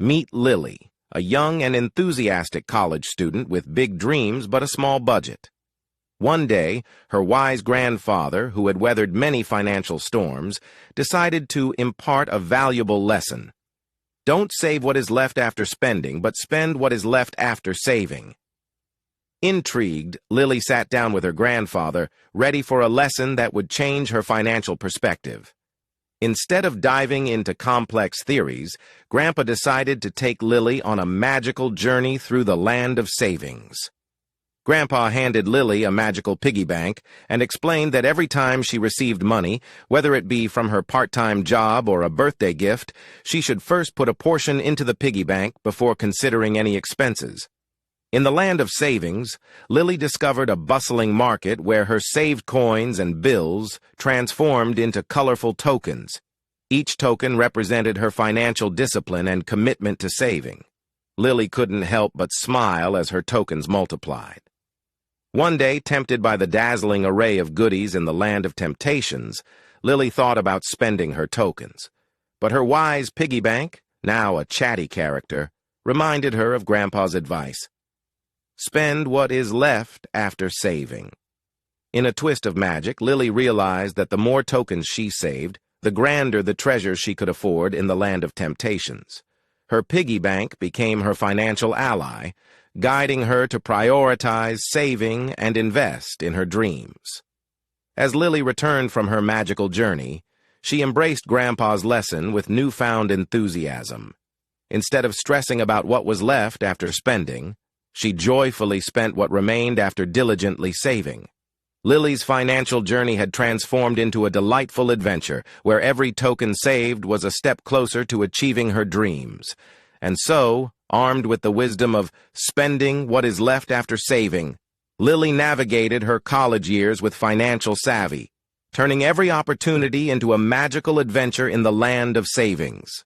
Meet Lily, a young and enthusiastic college student with big dreams but a small budget. One day, her wise grandfather, who had weathered many financial storms, decided to impart a valuable lesson. Don't save what is left after spending, but spend what is left after saving. Intrigued, Lily sat down with her grandfather, ready for a lesson that would change her financial perspective. Instead of diving into complex theories, Grandpa decided to take Lily on a magical journey through the land of savings. Grandpa handed Lily a magical piggy bank and explained that every time she received money, whether it be from her part-time job or a birthday gift, she should first put a portion into the piggy bank before considering any expenses. In the land of savings, Lily discovered a bustling market where her saved coins and bills transformed into colorful tokens. Each token represented her financial discipline and commitment to saving. Lily couldn't help but smile as her tokens multiplied. One day, tempted by the dazzling array of goodies in the land of temptations, Lily thought about spending her tokens. But her wise piggy bank, now a chatty character, reminded her of Grandpa's advice. Spend what is left after saving. In a twist of magic, Lily realized that the more tokens she saved, the grander the treasures she could afford in the land of temptations. Her piggy bank became her financial ally, guiding her to prioritize saving and invest in her dreams. As Lily returned from her magical journey, she embraced Grandpa's lesson with newfound enthusiasm. Instead of stressing about what was left after spending, she joyfully spent what remained after diligently saving. Lily's financial journey had transformed into a delightful adventure where every token saved was a step closer to achieving her dreams. And so, armed with the wisdom of spending what is left after saving, Lily navigated her college years with financial savvy, turning every opportunity into a magical adventure in the land of savings.